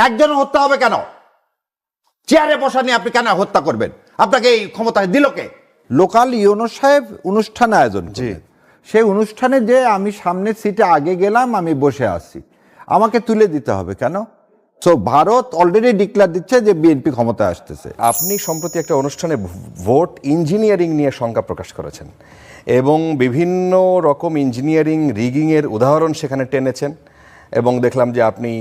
একজন হত্যা হবে কেন? চেয়ারে বসা নিয়ে আপনি কেন হত্যা করবেন? আপনাকে এই ক্ষমতায় দিল কে? লোকাল ইউনো সাহেব অনুষ্ঠান আয়োজন করলেন, সেই অনুষ্ঠানে যে আমি সামনের সিটে আগে গেলাম, আমি বসে আছি, আমাকে তুলে দিতে হবে কেন? সো ভারত অলরেডি ডিক্লেয়ার দিচ্ছে যে বিএনপি ক্ষমতায় আসতেছে। আপনি সম্প্রতি একটা অনুষ্ঠানে ভোট ইঞ্জিনিয়ারিং নিয়ে শঙ্কা প্রকাশ করেছেন এবং বিভিন্ন রকম ইঞ্জিনিয়ারিং রিগিংয়ের উদাহরণ সেখানে টেনেছেন এবং দেখলাম যে আপনি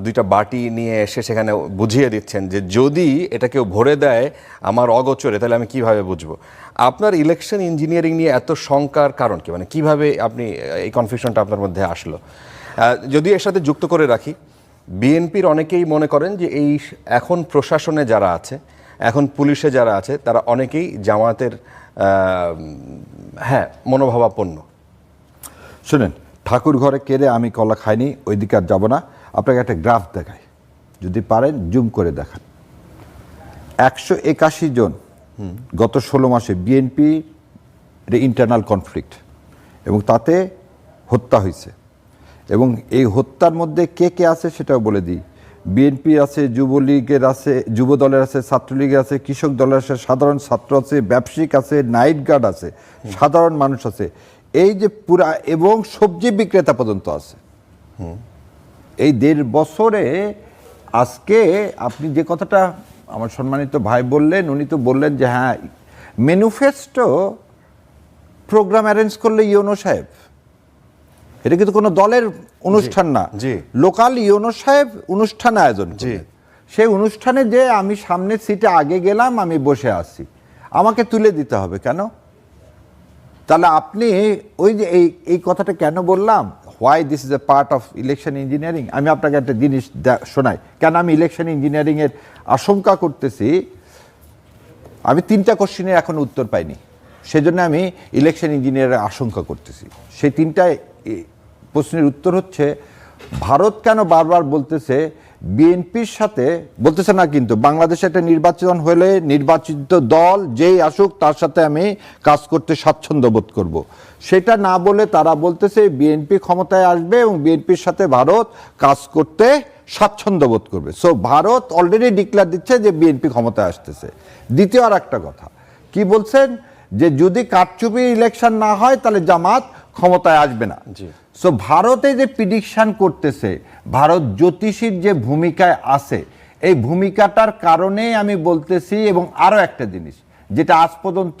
দুইটা বাটি নিয়ে এসে সেখানে বুঝিয়ে দিচ্ছেন যে যদি এটা কেউ ভরে দেয় আমার অগোচরে, তাহলে আমি কিভাবে বুঝবো? আপনার ইলেকশন ইঞ্জিনিয়ারিং নিয়ে এত শঙ্কার কারণ কি? মানে কিভাবে আপনি এই কনফিউশনটা আপনার মধ্যে আসলো? যদি এর সাথে যুক্ত করে রাখি, বিএনপির অনেকেই মনে করেন যে এই এখন প্রশাসনে যারা আছে, এখন পুলিশে যারা আছে, তারা অনেকেই জামায়াতের মনোভাবাপন্ন। শুনেন, ঠাকুর ঘরে কেড়ে আমি কলা খাইনি, ওই দিকে আর যাবো না। আপনাকে একটা গ্রাফ দেখাই, যদি পারেন জুম করে দেখান। 181 জন গত 16 মাসে বিএনপি ইন্টারনাল কনফ্লিক্ট, এবং তাতে হত্যা হয়েছে। এবং এই হত্যার মধ্যে কে কে আছে সেটাও বলে দিই। বিএনপি আছে, যুবলীগের আছে, যুব দলের আছে, ছাত্রলীগের আছে, কৃষক দলের আছে, সাধারণ ছাত্র আছে, ব্যবসায়িক আছে, নাইট গার্ড আছে, সাধারণ মানুষ আছে, এই যে পুরা, এবং সবজি বিক্রেতা পর্যন্ত আছে। এই 1.5 বছরে আজকে আপনি যে কথাটা আমার সম্মানিত ভাই বললেন, উনি তো বললেন যে হ্যাঁ ম্যানিফেস্টো প্রোগ্রাম অ্যারেঞ্জ করলে ইউনো সাহেব, এটা কিন্তু কোনো দলের অনুষ্ঠান না, লোকাল ইউনো সাহেব অনুষ্ঠান আয়োজন করলেন। সেই অনুষ্ঠানে যে আমি সামনের সিটে আগে গেলাম, আমি বসে আছি, আমাকে তুলে দিতে হবে কেন? তাহলে আপনি ওই যে এই কথাটা কেন বললাম, why this is a part of election engineering, আমি আপনাকে একটা জিনিস শোনাই কেন আমি ইলেকশন ইঞ্জিনিয়ারিংয়ের আশঙ্কা করতেছি। আমি 3টা কোশ্চেনের এখন উত্তর পাইনি, সেজন্য আমি ইলেকশন ইঞ্জিনিয়ারের আশঙ্কা করতেছি। সেই 3টায় প্রশ্নের উত্তর হচ্ছে, ভারত কেন বারবার বলতেছে বিএনপির সাথে, বলতেছে না কিন্তু বাংলাদেশে একটা নির্বাচন হলে নির্বাচিত দল যেই আসুক তার সাথে আমি কাজ করতে স্বাচ্ছন্দ্য বোধ করব, সেটা না বলে তারা বলতেছে বিএনপি ক্ষমতায় আসবে এবং বিএনপির সাথে ভারত কাজ করতে স্বাচ্ছন্দ্য বোধ করবে। সো ভারত অলরেডি ডিক্লেয়ার দিচ্ছে যে বিএনপি ক্ষমতায় আসতেছে। দ্বিতীয় আর একটা কথা কি বলছেন, যে যদি কারচুপি ইলেকশন না হয় তাহলে জামাত ক্ষমতায় আসবে না। সো ভারতে যে প্রিডিকশন করতেছে, ভারত জ্যোতিষীর যে ভূমিকায় আছে, এই ভূমিকাটার কারণে আমি বলতেছি। এবং আরো একটা জিনিস যেটা আজ পর্যন্ত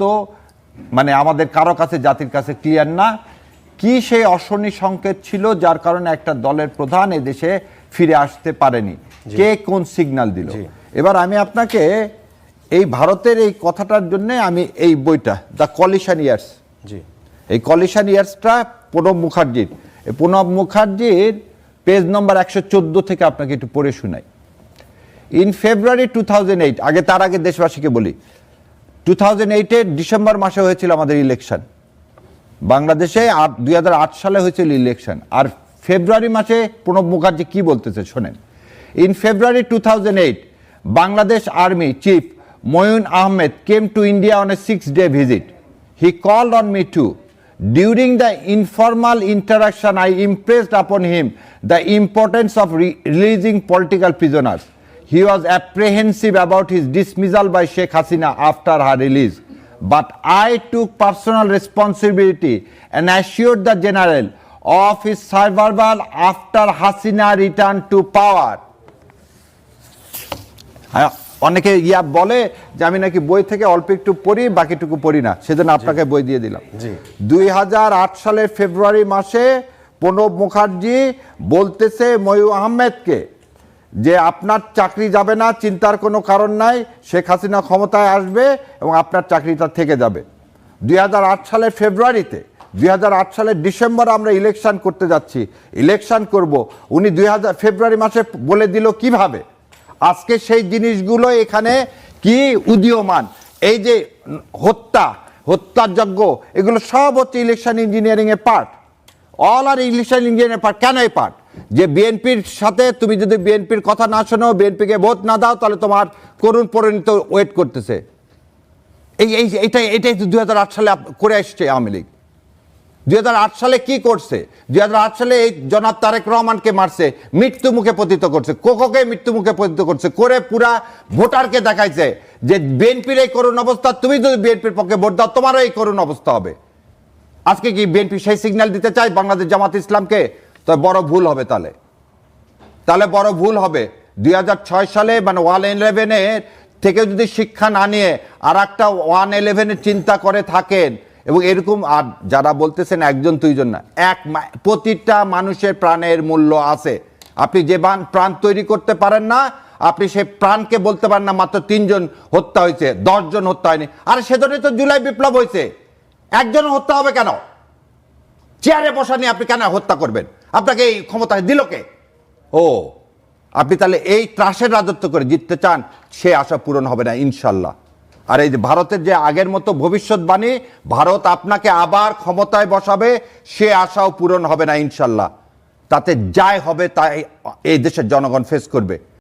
মানে আমাদের কারো কাছে, জাতির কাছে ক্লিয়ার না, কি সেই অশনি সংকেত ছিল যার কারণে একটা দলের প্রধান এদেশে ফিরে আসতে পারেনি, কে কোন সিগন্যাল দিল। এবার আমি আপনাকে এই ভারতের এই কথাটার জন্য আমি এই বইটা দ্য কলিশন ইয়ার্স, এই কলিশন ইয়ার্সটা প্রণব মুখার্জির, এই প্রণব মুখার্জির পেজ নম্বর 114 থেকে আপনাকে একটু পড়ে শোনাই। ইন ফেব্রুয়ারি 2008, তার আগে দেশবাসীকে বলি, 2008-এর ডিসেম্বর মাসে হয়েছিল আমাদের ইলেকশন বাংলাদেশে, 2008 সালে হয়েছিল ইলেকশন। আর ফেব্রুয়ারি মাসে প্রণব মুখার্জি কি বলতেছে শোনেন। In February 2008, Bangladesh army chief Moeen Ahmed came to India on a 6-day visit. He called on me too. During the informal interaction, I impressed upon him the importance of releasing political prisoners. He was apprehensive about his dismissal by Sheikh Hasina after her release. But I took personal responsibility and assured the general of his survival after Hasina returned to power. অনেকে বলে যে আমি নাকি বই থেকে অল্প একটু পড়ি, বাকিটুকু পড়ি না, সেজন্য আপনাকে বই দিয়ে দিলাম। 2008 সালের ফেব্রুয়ারি মাসে প্রণব মুখার্জি বলতেছে মঈন আহমেদকে যে আপনার চাকরি যাবে না, চিন্তার কোনো কারণ নাই, শেখ হাসিনা ক্ষমতায় আসবে এবং আপনার চাকরিটা থেকে যাবে। 2008 সালের ফেব্রুয়ারিতে, 2008 সালের ডিসেম্বরে আমরা ইলেকশন করতে যাচ্ছি, ইলেকশন করব, উনি ফেব্রুয়ারি মাসে বলে দিল কিভাবে? আজকে সেই জিনিসগুলো এখানে কি উদীয়মান, এই যে হত্যাযজ্ঞ, এগুলো সব হচ্ছে ইলেকশন ইঞ্জিনিয়ারিং এর পার্ট। অল আর ইলেকশন ইঞ্জিনিয়ারিং পার্ট। কেন এই পার্ট? যে বিএনপির সাথে তুমি যদি বিএনপির কথা না শোনো, বিএনপিকে ভোট না দাও, তাহলে তোমার করুণ পরিণত ওয়েট করতেছে। এটাই 2008 সালে করে আসছে আওয়ামী লীগ। 2008 সালে কি করছে? 2008 সালে এই জনাব তারেক রহমানকে মারছে, মৃত্যু মুখে পতিত করছে, কোকোকে মৃত্যু মুখে পতিত করছে, করে পুরা ভোটারকে দেখাইছে যে বিএনপির এই করুণ অবস্থা, তুমি যদি বিএনপির পক্ষে ভোট দাও তোমারও এই করুণ অবস্থা হবে। আজকে কি বিএনপি সেই সিগন্যাল দিতে চায় বাংলাদেশ জামাত ইসলামকে? তো বড় ভুল হবে, তাহলে বড় ভুল হবে। 2006 সালে মানে 111 থেকে যদি শিক্ষা না নিয়ে আর একটা 111 চিন্তা করে থাকেন, এবং এরকম আর যারা বলতেছেন একজন দুইজন না, প্রতিটা মানুষের প্রাণের মূল্য আছে। আপনি যে প্রাণ তৈরি করতে পারেন না, আপনি সেই প্রাণকে বলতে পারেন না মাত্র 3 জন হত্যা হয়েছে, 10 জন হত্যা হয়নি। আর সেজন্যই তো জুলাই বিপ্লব হয়েছে। একজন হত্যা হবে কেন? চেয়ারে বসা নিয়ে আপনি কেন হত্যা করবেন? আপনাকে এই ক্ষমতা দিল কে? ও, আপনি তাহলে এই ত্রাসের রাজত্ব করে জিততে চান, সে আশা পূরণ হবে না ইনশাল্লাহ। আর এই যে ভারতের যে আগের মতো ভবিষ্যৎবাণী, ভারত আপনাকে আবার ক্ষমতায় বসাবে, সে আশাও পূরণ হবে না ইনশাল্লাহ। তাতে যাই হবে তাই এই দেশের জনগণ ফেস করবে।